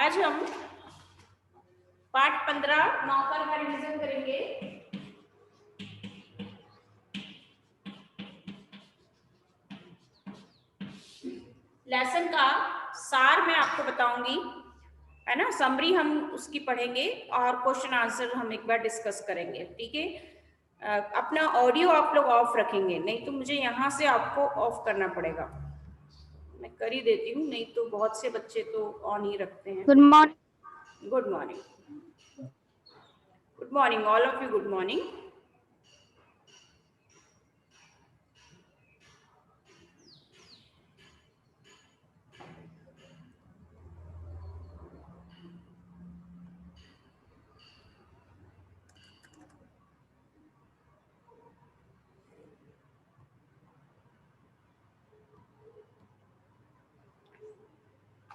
आज हम पाठ 15 नौकर का रिवीजन करेंगे। लेसन का सार मैं आपको बताऊंगी, है ना। समरी हम उसकी पढ़ेंगे और क्वेश्चन आंसर हम एक बार डिस्कस करेंगे, ठीक है। अपना ऑडियो आप लोग ऑफ रखेंगे, नहीं तो मुझे यहाँ से आपको ऑफ करना पड़ेगा। मैं कर ही देती हूँ, नहीं तो बहुत से बच्चे तो ऑन ही रखते हैं। Good morning. Good morning, good morning all of you, good morning.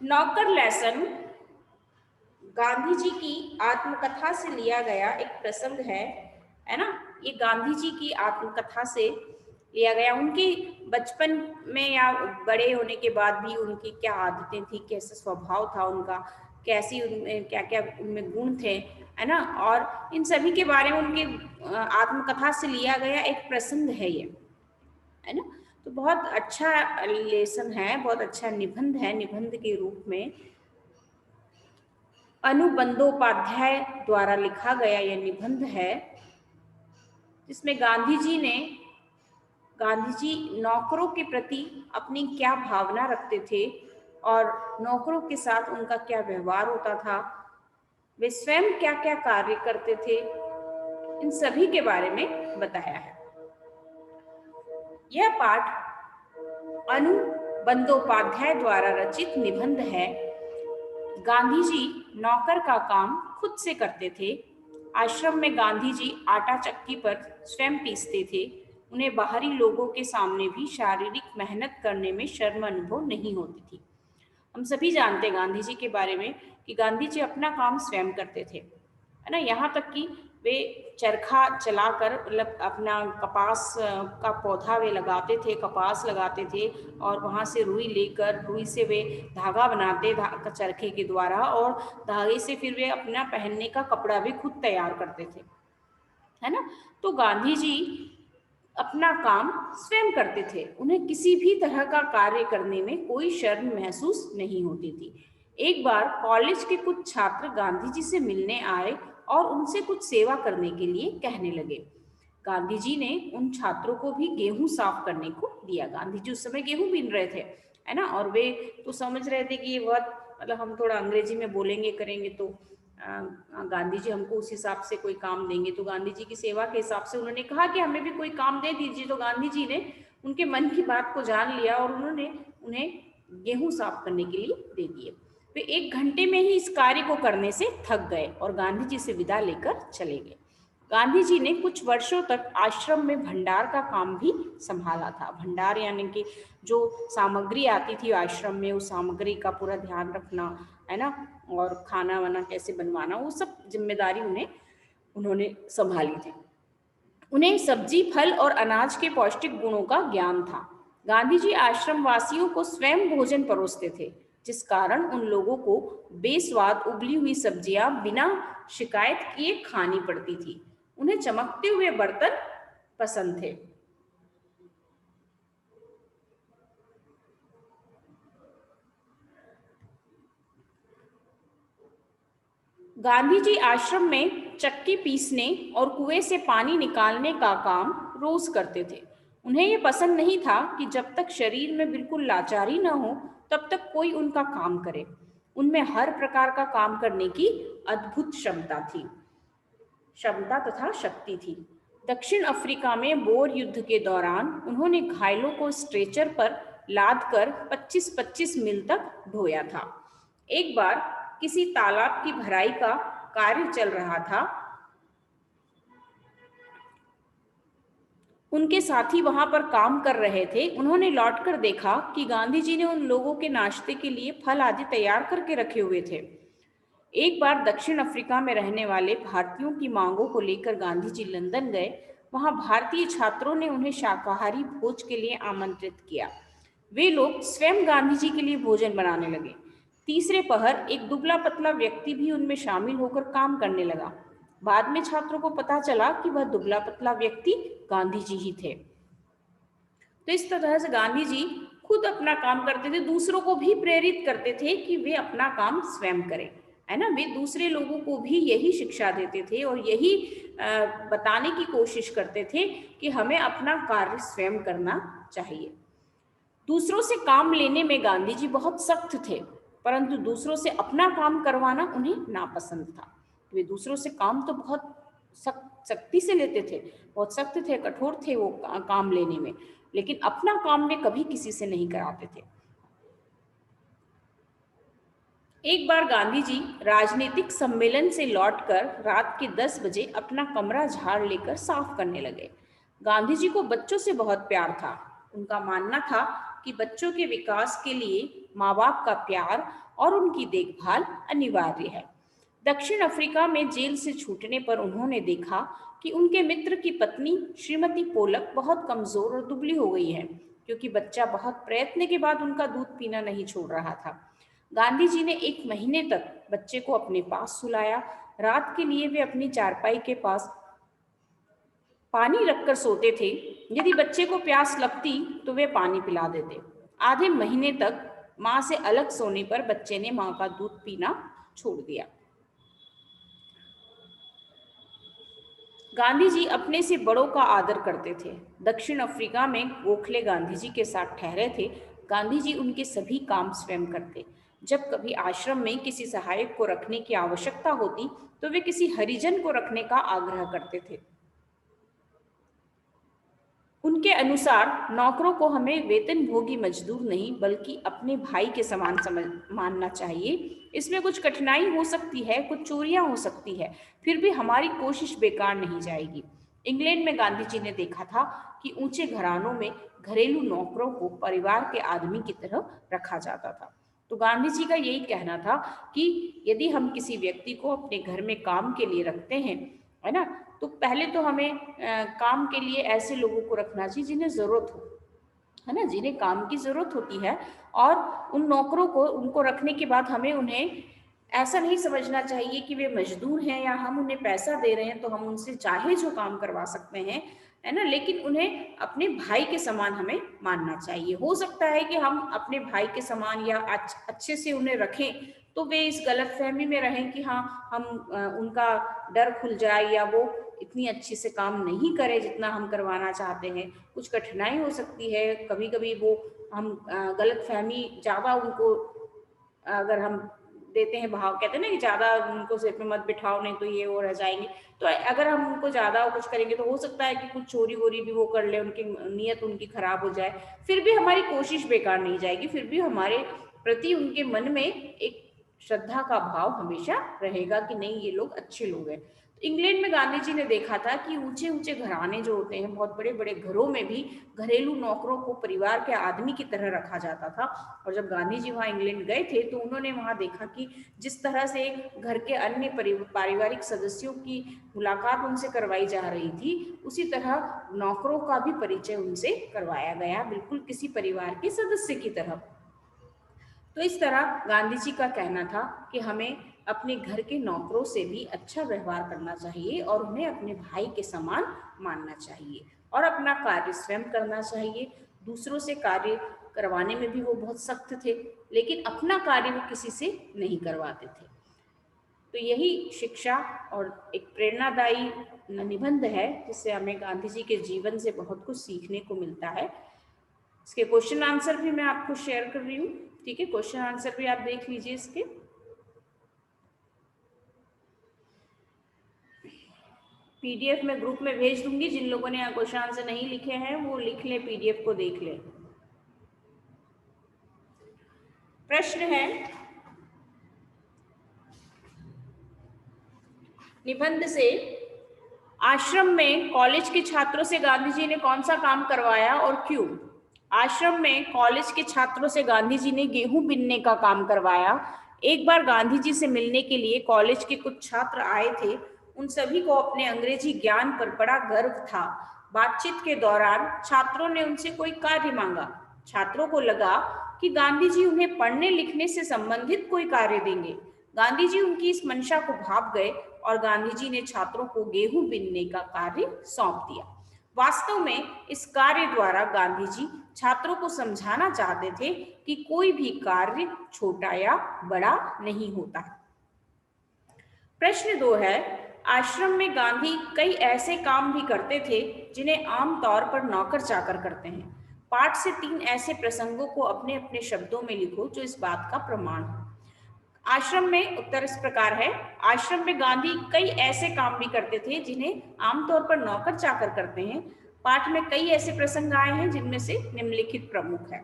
नौकर लेसन गांधी जी की आत्मकथा से लिया गया एक प्रसंग है ना। ये गांधी जी की आत्मकथा से लिया गया। उनके बचपन में या बड़े होने के बाद भी उनकी क्या आदतें थी, कैसा स्वभाव था उनका, कैसी उनमें क्या क्या उनमें गुण थे, है ना। और इन सभी के बारे में उनके आत्मकथा से लिया गया एक प्रसंग है ये, है ना। तो बहुत अच्छा लेसन है, बहुत अच्छा निबंध है। निबंध के रूप में अनुबंधोपाध्याय द्वारा लिखा गया यह निबंध है, जिसमें गांधी जी नौकरों के प्रति अपनी क्या भावना रखते थे और नौकरों के साथ उनका क्या व्यवहार होता था, वे स्वयं क्या क्या कार्य करते थे, इन सभी के बारे में बताया है। यह पाठ अनुबंधोपाध्याय द्वारा रचित निबंध है। गांधी जी नौकर का काम खुद से करते थे। आश्रम में गांधी जी आटा चक्की पर स्वयं पीसते थे। उन्हें बाहरी लोगों के सामने भी शारीरिक मेहनत करने में शर्म अनुभव नहीं होती थी। हम सभी जानते हैं गांधी जी के बारे में कि गांधी जी अपना काम स्वयं करते थे, है ना। यहाँ तक कि वे चरखा चलाकर मतलब अपना कपास का पौधा वे लगाते थे, कपास लगाते थे और वहाँ से रुई लेकर, रुई से वे धागा बनाते चरखे के द्वारा, और धागे से फिर वे अपना पहनने का कपड़ा भी खुद तैयार करते थे, है ना। तो गांधी जी अपना काम स्वयं करते थे। उन्हें किसी भी तरह का कार्य करने में कोई शर्म महसूस नहीं होती थी। एक बार कॉलेज के कुछ छात्र गांधी जी से मिलने आए और उनसे कुछ सेवा करने के लिए कहने लगे। गांधी जी ने उन छात्रों को भी गेहूं साफ करने को दिया। गांधी जी उस समय गेहूं बीन रहे थे, है ना। और वे तो समझ रहे थे कि ये बहुत मतलब हम थोड़ा अंग्रेजी में बोलेंगे करेंगे तो गांधी जी हमको उस हिसाब से कोई काम देंगे। तो गांधी जी की सेवा के हिसाब से उन्होंने कहा कि हमें भी कोई काम दे दीजिए। तो गांधी जी ने उनके मन की बात को जान लिया और उन्होंने उन्हें गेहूं साफ करने के लिए दे दिए। वे 1 घंटे में ही इस कार्य को करने से थक गए और गांधी जी से विदा लेकर चले गए। गांधी जी ने कुछ वर्षों तक आश्रम में भंडार का काम भी संभाला था। भंडार यानी कि जो सामग्री आती थी आश्रम में, उस सामग्री का पूरा ध्यान रखना, है ना, और खाना वाना कैसे बनवाना, वो सब जिम्मेदारी उन्होंने संभाली थी। उन्हें सब्जी, फल और अनाज के पौष्टिक गुणों का ज्ञान था। गांधी जी आश्रम वासियों को स्वयं भोजन परोसते थे, जिस कारण उन लोगों को बेस्वाद उबली हुई सब्जियां बिना शिकायत किए खानी पड़ती थी। उन्हें चमकते हुए बर्तन पसंद थे। गांधी जी आश्रम में चक्की पीसने और कुएं से पानी निकालने का काम रोज करते थे। उन्हें यह पसंद नहीं था कि जब तक शरीर में बिल्कुल लाचारी न हो तब तक कोई उनका काम करे। उनमें हर प्रकार का काम करने की अद्भुत क्षमता तथा शक्ति थी। दक्षिण अफ्रीका में बोर युद्ध के दौरान उन्होंने घायलों को स्ट्रेचर पर लादकर 25-25 मील तक ढोया था। एक बार किसी तालाब की भराई का कार्य चल रहा था। उनके साथी वहां पर काम कर रहे थे। उन्होंने लौटकर देखा कि गांधी जी ने उन लोगों के नाश्ते के लिए फल आदि तैयार करके रखे हुए थे। एक बार दक्षिण अफ्रीका में रहने वाले भारतीयों की मांगों को लेकर गांधी जी लंदन गए। वहां भारतीय छात्रों ने उन्हें शाकाहारी भोज के लिए आमंत्रित किया। वे लोग स्वयं गांधी जी के लिए भोजन बनाने लगे। तीसरे पहर एक दुबला पतला व्यक्ति भी उनमें शामिल होकर काम करने लगा। बाद में छात्रों को पता चला कि वह दुबला पतला व्यक्ति गांधी जी ही थे। तो इस तरह से गांधी जी खुद अपना काम करते थे, दूसरों को भी प्रेरित करते थे कि वे अपना काम स्वयं करें, है ना। वे दूसरे लोगों को भी यही शिक्षा देते थे और यही बताने की कोशिश करते थे कि हमें अपना कार्य स्वयं करना चाहिए। दूसरों से काम लेने में गांधी जी बहुत सख्त थे, परंतु दूसरों से अपना काम करवाना उन्हें नापसंद था। वे दूसरों से काम तो बहुत सख्ती से लेते थे, बहुत सख्त थे, कठोर थे वो काम लेने में, लेकिन अपना काम वे कभी किसी से नहीं कराते थे। एक बार गांधी जी राजनीतिक सम्मेलन से लौटकर रात के 10 बजे अपना कमरा झाड़ लेकर साफ करने लगे। गांधी जी को बच्चों से बहुत प्यार था। उनका मानना था कि बच्चों के विकास के लिए माँ बाप का प्यार और उनकी देखभाल अनिवार्य है। दक्षिण अफ्रीका में जेल से छूटने पर उन्होंने देखा कि उनके मित्र की पत्नी श्रीमती पोलक बहुत कमजोर और दुबली हो गई है, क्योंकि बच्चा बहुत प्रयत्न के बाद उनका दूध पीना नहीं छोड़ रहा था। गांधी जी ने 1 महीने तक बच्चे को अपने पास सुलाया। रात के लिए वे अपनी चारपाई के पास पानी रखकर सोते थे। यदि बच्चे को प्यास लगती तो वे पानी पिला देते। आधे महीने तक माँ से अलग सोने पर बच्चे ने माँ का दूध पीना छोड़ दिया। गांधी जी अपने से बड़ों का आदर करते थे। दक्षिण अफ्रीका में गोखले गांधी जी के साथ ठहरे थे। गांधी जी उनके सभी काम स्वयं करते। जब कभी आश्रम में किसी सहायक को रखने की आवश्यकता होती तो वे किसी हरिजन को रखने का आग्रह करते थे। उनके अनुसार नौकरों को हमें वेतन भोगी मजदूर नहीं बल्कि अपने भाई के समान समझ मानना चाहिए। इसमें कुछ कठिनाई हो सकती है, कुछ चोरियां हो सकती है, फिर भी हमारी कोशिश बेकार नहीं जाएगी। इंग्लैंड में गांधी जी ने देखा था कि ऊंचे घरानों में घरेलू नौकरों को परिवार के आदमी की तरह रखा जाता था। तो गांधी जी का यही कहना था कि यदि हम किसी व्यक्ति को अपने घर में काम के लिए रखते हैं, है ना, तो पहले तो हमें काम के लिए ऐसे लोगों को रखना चाहिए जिन्हें ज़रूरत हो, है ना, जिन्हें काम की ज़रूरत होती है। और उन नौकरों को उनको रखने के बाद हमें उन्हें ऐसा नहीं समझना चाहिए कि वे मजदूर हैं या हम उन्हें पैसा दे रहे हैं तो हम उनसे चाहे जो काम करवा सकते हैं, है ना, लेकिन उन्हें अपने भाई के समान हमें मानना चाहिए। हो सकता है कि हम अपने भाई के समान या अच्छे से उन्हें रखें तो वे इस गलतफहमी में रहें कि हाँ हम उनका डर खुल जाए या वो इतनी अच्छे से काम नहीं करे जितना हम करवाना चाहते हैं। कुछ कठिनाई हो सकती है, कभी कभी वो हम गलतफहमी ज़्यादा उनको अगर हम देते हैं भाव, कहते हैं ना कि ज़्यादा उनको सिर पे मत बिठाओ नहीं तो ये हो रह जाएंगे। तो अगर हम उनको ज़्यादा कुछ करेंगे तो हो सकता है कि कुछ चोरी वोरी भी वो कर ले, उनकी नीयत उनकी खराब हो जाए। फिर भी हमारी कोशिश बेकार नहीं जाएगी, फिर भी हमारे प्रति उनके मन में एक श्रद्धा का भाव हमेशा रहेगा कि नहीं ये लोग अच्छे लोग हैं। तो इंग्लैंड में गांधी जी ने देखा था कि ऊंचे ऊंचे घराने जो होते हैं, बहुत बड़े बड़े घरों में भी घरेलू नौकरों को परिवार के आदमी की तरह रखा जाता था। और जब गांधी जी वहाँ इंग्लैंड गए थे तो उन्होंने वहाँ देखा कि जिस तरह से घर के अन्य पारिवारिक सदस्यों की मुलाकात उनसे करवाई जा रही थी, उसी तरह नौकरों का भी परिचय उनसे करवाया गया, बिल्कुल किसी परिवार के सदस्य की तरह। तो इस तरह गांधी जी का कहना था कि हमें अपने घर के नौकरों से भी अच्छा व्यवहार करना चाहिए और उन्हें अपने भाई के समान मानना चाहिए और अपना कार्य स्वयं करना चाहिए। दूसरों से कार्य करवाने में भी वो बहुत सख्त थे, लेकिन अपना कार्य वो किसी से नहीं करवाते थे। तो यही शिक्षा और एक प्रेरणादायी निबंध है जिससे हमें गांधी जी के जीवन से बहुत कुछ सीखने को मिलता है। इसके क्वेश्चन आंसर भी मैं आपको शेयर कर रही हूँ, ठीक है। क्वेश्चन आंसर भी आप देख लीजिए इसके। पीडीएफ में ग्रुप में भेज दूंगी, जिन लोगों ने क्वेश्चन आंसर नहीं लिखे हैं वो लिख लें, पीडीएफ को देख लें। प्रश्न है, निबंध से आश्रम में कॉलेज के छात्रों से गांधी जी ने कौन सा काम करवाया और क्यों। आश्रम में कॉलेज के छात्रों से गांधी जी ने गेहूं बीनने का काम करवाया। एक बार गांधी जी से मिलने के लिए कॉलेज के कुछ छात्र आए थे। उन सभी को अपने अंग्रेजी ज्ञान पर बड़ा गर्व था। बातचीत के दौरान छात्रों ने उनसे कोई कार्य मांगा। छात्रों को लगा कि गांधी जी उन्हें पढ़ने लिखने से संबंधित कोई कार्य देंगे। गांधी जी उनकी इस मंशा को भाप गए और गांधी जी ने छात्रों को गेहूं बीनने का कार्य सौंप दिया। वास्तव में इस कार्य द्वारा गांधी जी छात्रों को समझाना चाहते थे कि कोई भी कार्य छोटा या बड़ा नहीं होता। प्रश्न 2 है, आश्रम में गांधी कई ऐसे काम भी करते थे जिन्हें आमतौर पर नौकर चाकर करते हैं। पाठ से 3 ऐसे प्रसंगों को अपने अपने शब्दों में लिखो जो इस बात का प्रमाण हो। आश्रम में उत्तर इस प्रकार है, आश्रम में गांधी कई ऐसे काम भी करते थे जिन्हें आमतौर पर नौकर चाकर करते हैं। पाठ में कई ऐसे प्रसंग आए हैं जिनमें से निम्नलिखित प्रमुख है।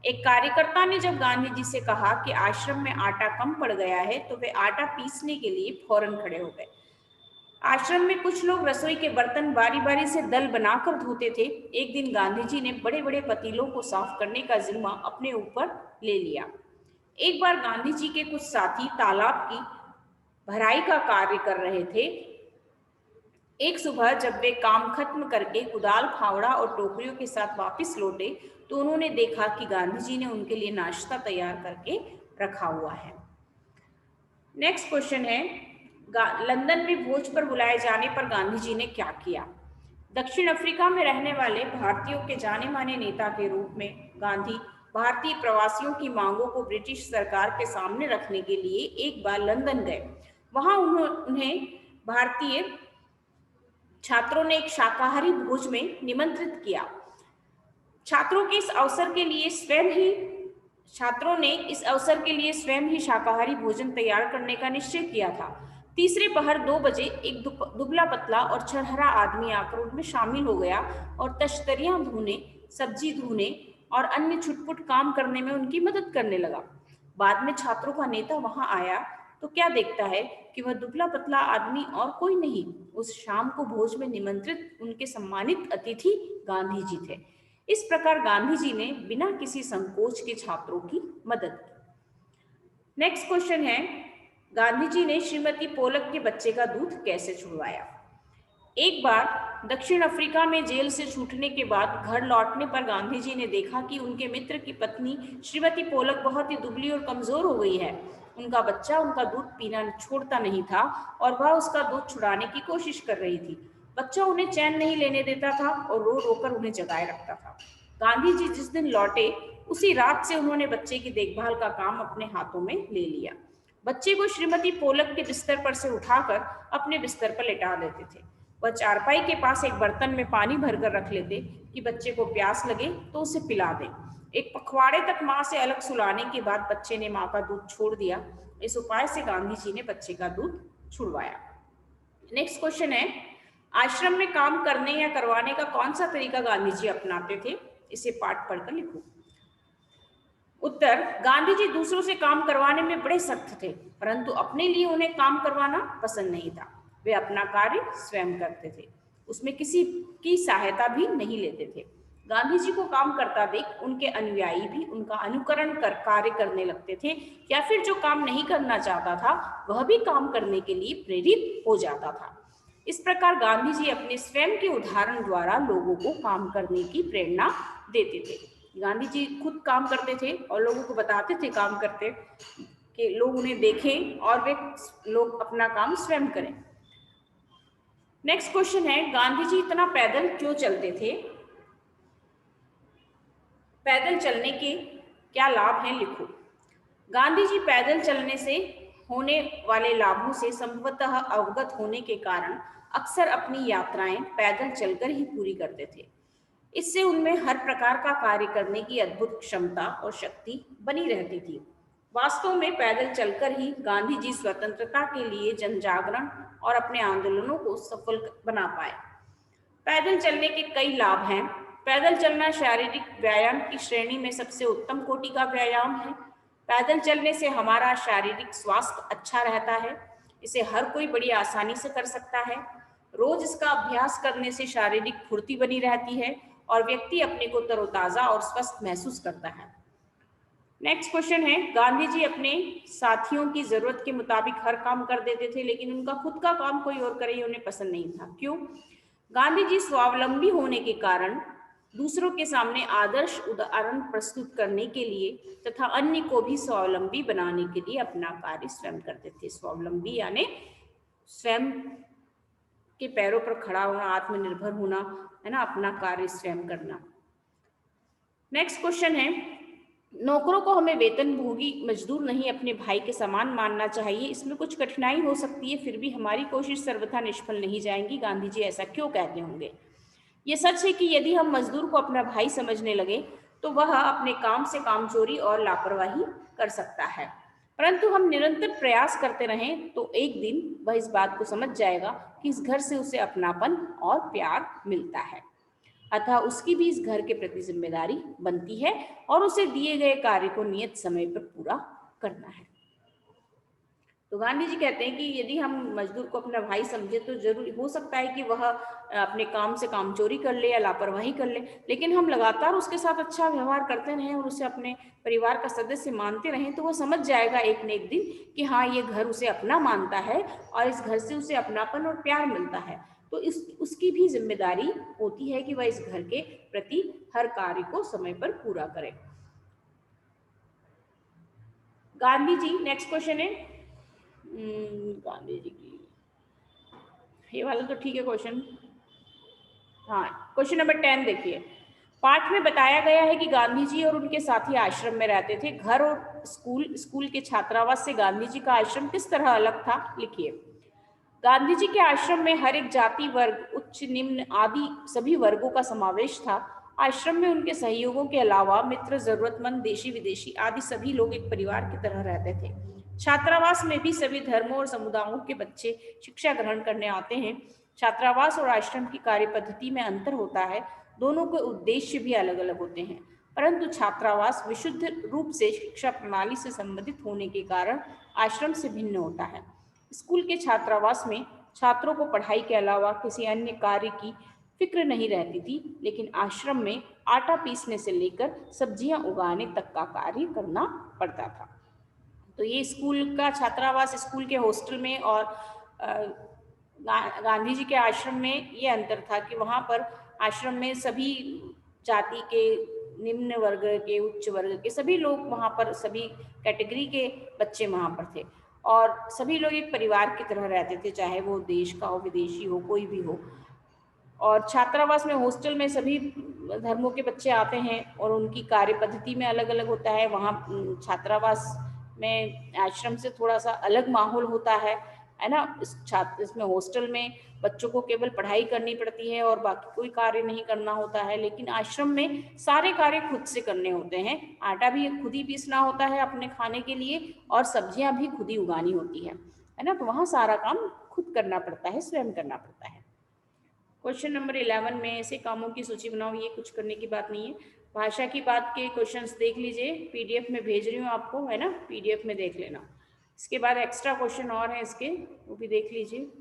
एक कार्यकर्ता ने जब गांधी जी से कहा कि आश्रम में आटा कम पड़ गया है तो वे आटा पीसने के लिए फौरन खड़े हो गए। आश्रम में कुछ लोग रसोई के बर्तन बारी बारी से दल बनाकर धोते थे। एक दिन गांधी जी ने बड़े बड़े पतीलों को साफ करने का जिम्मा अपने ऊपर ले लिया। एक बार गांधी जी के कुछ साथी तालाब की भराई का कार्य कर रहे थे। एक सुबह जब वे काम खत्म करके कुदाल, फावड़ा और टोकरियों के साथ वापस लौटे तो उन्होंने देखा कि गांधी जी ने उनके लिए नाश्ता तैयार करके रखा हुआ है। नेक्स्ट क्वेश्चन है, लंदन में भोज पर बुलाए जाने पर गांधी जी ने क्या किया? दक्षिण अफ्रीका में रहने वाले भारतीयों के जाने माने नेता के रूप में गांधी भारतीय प्रवासियों की मांगों को ब्रिटिश सरकार के सामने रखने के लिए एक बार लंदन गए। वहां उन्हें भारतीय छात्रों ने एक शाकाहारी भोज में निमंत्रित किया। छात्रों ने इस अवसर के लिए स्वयं ही शाकाहारी भोजन तैयार करने का निश्चय किया था। तीसरे पहर 2 बजे एक दुबला पतला और छरहरा आदमी आकर उनमें शामिल हो गया और तश्तरियां धोने, सब्जी धोने और अन्य छुटपुट काम करने में उनकी मदद करने लगा। बाद में छात्रों का नेता वहां आया तो क्या देखता है कि वह दुबला पतला आदमी और कोई नहीं, उस शाम को भोज में निमंत्रित उनके सम्मानित अतिथि गांधी जी थे। इस प्रकार गांधी जी ने बिना किसी संकोच के छात्रों की मदद की। नेक्स्ट क्वेश्चन है, गांधी जी ने श्रीमती पोलक के बच्चे का दूध कैसे छुड़वाया? एक बार दक्षिण अफ्रीका में जेल से छूटने के बाद घर लौटने पर गांधी जी ने देखा कि उनके मित्र की पत्नी श्रीमती पोलक बहुत ही दुबली और कमजोर हो गई है। उनका बच्चा उनका दूध पीना छोड़ता नहीं था और वह उसका दूध छुड़ाने की कोशिश कर रही थी। बच्चा उन्हें चैन नहीं लेने देता था और रो रोकर उन्हें जगाए रखता था। गांधी जी जिस दिन लौटे उसी रात से उन्होंने बच्चे की देखभाल का काम अपने हाथों में ले लिया। बच्चे को श्रीमती पोलक के बिस्तर पर से उठाकर अपने बिस्तर पर लेटा देते थे। वह चारपाई के पास एक बर्तन में पानी भरकर रख लेते कि बच्चे को प्यास लगे तो उसे पिला दें। एक पखवाड़े तक माँ से अलग सुलाने के बाद बच्चे ने माँ का दूध छोड़ दिया। इस उपाय से गांधी जी ने बच्चे का दूध छुड़वाया। नेक्स्ट क्वेश्चन है, आश्रम में काम करने या करवाने का कौन सा तरीका गांधी जी अपनाते थे? इसे पाठ पढ़कर लिखो। उत्तर, गांधी जी दूसरों से काम करवाने में बड़े सख्त थे, परंतु अपने लिए उन्हें काम करवाना पसंद नहीं था। वे अपना कार्य स्वयं करते थे, उसमें किसी की सहायता भी नहीं लेते थे। गांधी जी को काम करता देख उनके अनुयायी भी उनका अनुकरण कर कार्य करने लगते थे, या फिर जो काम नहीं करना चाहता था वह भी काम करने के लिए प्रेरित हो जाता था। इस प्रकार गांधी जी अपने स्वयं के उदाहरण द्वारा लोगों को काम करने की प्रेरणा देते थे। गांधी जी खुद काम करते थे और लोगों को बताते थे काम करते, कि लोग उन्हें देखें और वे लोग अपना काम स्वयं करें। नेक्स्ट क्वेश्चन है, गांधी जी इतना पैदल क्यों चलते थे? पैदल चलने के क्या लाभ हैं, लिखो। गांधी जी पैदल चलने से होने वाले लाभों से संभवतः अवगत होने के कारण अक्सर अपनी यात्राएं पैदल चलकर ही पूरी करते थे। इससे उनमें हर प्रकार का कार्य करने की अद्भुत क्षमता और शक्ति बनी रहती थी। वास्तव में पैदल चलकर ही गांधी जी स्वतंत्रता के लिए जनजागरण और अपने आंदोलनों को सफल बना पाए। पैदल चलने के कई लाभ हैं। पैदल चलना शारीरिक व्यायाम की श्रेणी में सबसे उत्तम कोटि का व्यायाम है। पैदल चलने से हमारा शारीरिक स्वास्थ्य अच्छा रहता है। इसे हर कोई बड़ी आसानी से कर सकता है। रोज इसका अभ्यास करने से शारीरिक फुर्ती बनी रहती है और व्यक्ति अपने को तरोताजा और स्वस्थ महसूस करता है। नेक्स्ट क्वेश्चन है, गांधी जी अपने साथियों की जरूरत के मुताबिक हर काम कर देते थे, लेकिन उनका खुद का काम कोई और करे उन्हें पसंद नहीं था। क्यों? गांधी जी स्वावलंबी होने के कारण दूसरों के सामने आदर्श उदाहरण प्रस्तुत करने के लिए तथा अन्य को भी स्वावलंबी बनाने के लिए अपना कार्य स्वयं करते थे। स्वावलंबी यानी स्वयं के पैरों पर खड़ा होना, आत्मनिर्भर होना, है ना, अपना कार्य स्वयं करना। नेक्स्ट क्वेश्चन है, नौकरों को हमें वेतनभोगी मजदूर नहीं अपने भाई के समान मानना चाहिए। इसमें कुछ कठिनाई हो सकती है, फिर भी हमारी कोशिश सर्वथा निष्फल नहीं जाएंगी। गांधी जी ऐसा क्यों कहते होंगे? ये सच है कि यदि हम मजदूर को अपना भाई समझने लगे तो वह अपने काम से कामचोरी और लापरवाही कर सकता है, परंतु हम निरंतर प्रयास करते रहें तो एक दिन वह इस बात को समझ जाएगा कि इस घर से उसे अपनापन और प्यार मिलता है, अतः उसकी भी इस घर के प्रति जिम्मेदारी बनती है और उसे दिए गए कार्य को नियत समय पर पूरा करना है। तो गांधी जी कहते हैं कि यदि हम मजदूर को अपना भाई समझे तो जरूर हो सकता है कि वह अपने काम से कामचोरी कर ले या लापरवाही कर ले, लेकिन हम लगातार उसके साथ अच्छा व्यवहार करते रहें और उसे अपने परिवार का सदस्य मानते रहें तो वह समझ जाएगा एक न एक दिन कि हाँ, ये घर उसे अपना मानता है और इस घर से उसे अपनापन और प्यार मिलता है। तो इस उसकी भी जिम्मेदारी होती है कि वह इस घर के प्रति हर कार्य को समय पर पूरा करे। गांधी जी, नेक्स्ट क्वेश्चन है गांधी जी की, ये वाला तो ठीक है क्वेश्चन। हाँ, क्वेश्चन नंबर 10 देखिए। पाठ में बताया गया है कि गांधी जी और उनके साथी आश्रम में रहते थे। घर और स्कूल के छात्रावास से गांधी जी का आश्रम किस तरह अलग था? लिखिए। गांधी जी के आश्रम में हर एक जाति, वर्ग, उच्च निम्न आदि सभी वर्गों का समावेश था। आश्रम में उनके सहयोगों के अलावा मित्र, जरूरतमंद, देशी विदेशी आदि सभी लोग एक परिवार की तरह रहते थे। छात्रावास में भी सभी धर्मों और समुदायों के बच्चे शिक्षा ग्रहण करने आते हैं। छात्रावास और आश्रम की कार्य पद्धति में अंतर होता है, दोनों के उद्देश्य भी अलग अलग होते हैं, परंतु छात्रावास विशुद्ध रूप से शिक्षा प्रणाली से संबंधित होने के कारण आश्रम से भिन्न होता है। स्कूल के छात्रावास में छात्रों को पढ़ाई के अलावा किसी अन्य कार्य की फिक्र नहीं रहती थी, लेकिन आश्रम में आटा पीसने से लेकर सब्जियां उगाने तक का कार्य करना पड़ता था। तो ये स्कूल का छात्रावास, स्कूल के हॉस्टल में और गांधी जी के आश्रम में ये अंतर था कि वहाँ पर आश्रम में सभी जाति के, निम्न वर्ग के, उच्च वर्ग के सभी लोग वहाँ पर, सभी कैटेगरी के बच्चे वहाँ पर थे और सभी लोग एक परिवार की तरह रहते थे, चाहे वो देश का हो, विदेशी हो, कोई भी हो। और छात्रावास में, हॉस्टल में सभी धर्मों के बच्चे आते हैं और उनकी कार्य पद्धति में अलग अलग होता है। वहाँ छात्रावास में आश्रम से थोड़ा सा अलग माहौल होता है ना। इसमें हॉस्टल में बच्चों को केवल पढ़ाई करनी पड़ती है और बाकी कोई कार्य नहीं करना होता है, लेकिन आश्रम में सारे कार्य खुद से करने होते हैं। आटा भी खुद ही पीसना होता है अपने खाने के लिए और सब्जियां भी खुद ही उगानी होती है ना। तो वहाँ सारा काम खुद करना पड़ता है, स्वयं करना पड़ता है। क्वेश्चन नंबर 11 में ऐसे कामों की सूची बनाओ, ये कुछ करने की बात नहीं है। भाषा की बात के क्वेश्चंस देख लीजिए, पीडीएफ में भेज रही हूँ आपको, है ना, पीडीएफ में देख लेना। इसके बाद एक्स्ट्रा क्वेश्चन और है इसके, वो भी देख लीजिए।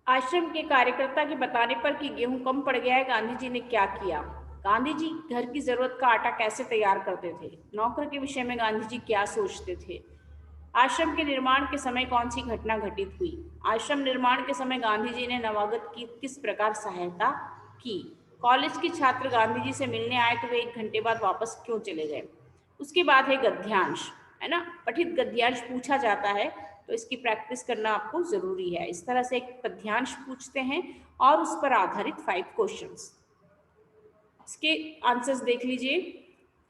आश्रम के कार्यकर्ता के बताने पर कि गेहूं कम पड़ गया है, गांधी जी ने क्या किया? गांधी जी घर की जरूरत का आटा कैसे तैयार करते थे? नौकर के विषय में गांधी जी क्या सोचते थे? आश्रम के निर्माण के समय कौन सी घटना घटित हुई? आश्रम निर्माण के समय गांधी जी ने नवागत की किस प्रकार सहायता की? कॉलेज के छात्र गांधी जी से मिलने आए तो वे 1 घंटे बाद वापस क्यों चले गए? उसके बाद है गद्यांश, है ना, पठित गद्यांश पूछा जाता है तो इसकी प्रैक्टिस करना आपको जरूरी है। इस तरह से एक पद्यांश पूछते हैं और उस पर आधारित 5 क्वेश्चंस। इसके आंसर्स देख लीजिए।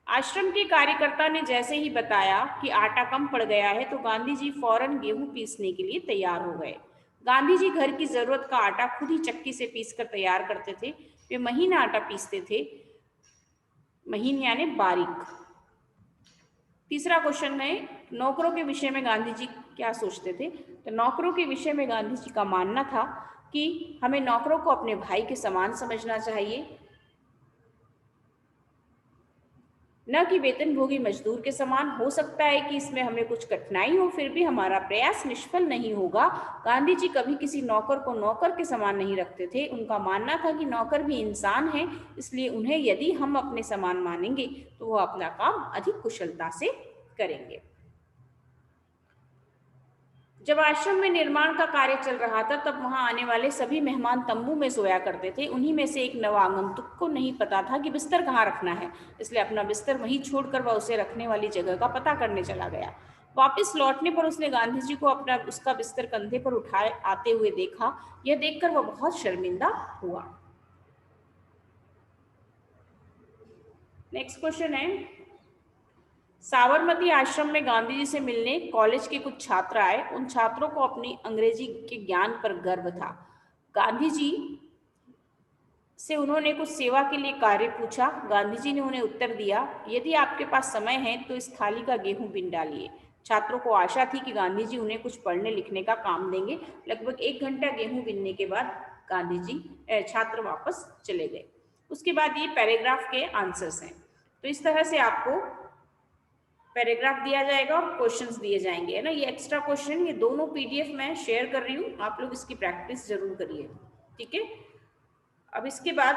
आश्रम के कार्यकर्ता ने जैसे ही बताया कि आटा कम पड़ गया है तो गांधी जी फौरन गेहूं पीसने के लिए तैयार हो गए। गांधी जी घर की जरूरत का आटा खुद ही चक्की से पीसकर तैयार करते थे। वे महीन आटा पीसते थे, महीन यानी बारीक। तीसरा क्वेश्चन है, नौकरों के विषय में गांधी जी क्या सोचते थे? तो नौकरों के विषय में गांधी जी का मानना था कि हमें नौकरों को अपने भाई के समान समझना चाहिए। न कि वेतनभोगी मजदूर के समान। हो सकता है कि इसमें हमें कुछ कठिनाई हो, फिर भी हमारा प्रयास निष्फल नहीं होगा। गांधी जी कभी किसी नौकर को नौकर के समान नहीं रखते थे। उनका मानना था कि नौकर भी इंसान है, इसलिए उन्हें यदि हम अपने समान मानेंगे तो वो अपना काम अधिक कुशलता से करेंगे। जब आश्रम में निर्माण का कार्य चल रहा था तब वहां आने वाले सभी मेहमान तंबू में सोया करते थे। उन्हीं में से एक नवागंतुक को नहीं पता था कि बिस्तर कहाँ रखना है, इसलिए अपना बिस्तर वहीं छोड़कर वह उसे रखने वाली जगह का पता करने चला गया। वापस लौटने पर उसने गांधी जी को अपना उसका बिस्तर कंधे पर उठाए आते हुए देखा। यह देखकर वह बहुत शर्मिंदा हुआ। नेक्स्ट क्वेश्चन है, साबरमती आश्रम में गांधी जी से मिलने कॉलेज के कुछ छात्र आए। उन छात्रों को अपनी अंग्रेजी के ज्ञान पर गर्व था। गांधी जी से उन्होंने कुछ सेवा के लिए कार्य पूछा। गांधी जी ने उन्हें उत्तर दिया, यदि आपके पास समय है तो इस थाली का गेहूं बिन डालिए। छात्रों को आशा थी कि गांधी जी उन्हें कुछ पढ़ने लिखने का काम देंगे। लगभग 1 घंटा गेहूं बिनने के बाद गांधी जी छात्र वापस चले गए। उसके बाद ये पैराग्राफ के आंसर्स हैं। तो इस तरह से आपको पैराग्राफ दिया जाएगा और क्वेश्चंस दिए जाएंगे, है ना। ये एक्स्ट्रा क्वेश्चन, ये दोनों पीडीएफ मैं शेयर कर रही हूँ, आप लोग इसकी प्रैक्टिस जरूर करिए, ठीक है। अब इसके बाद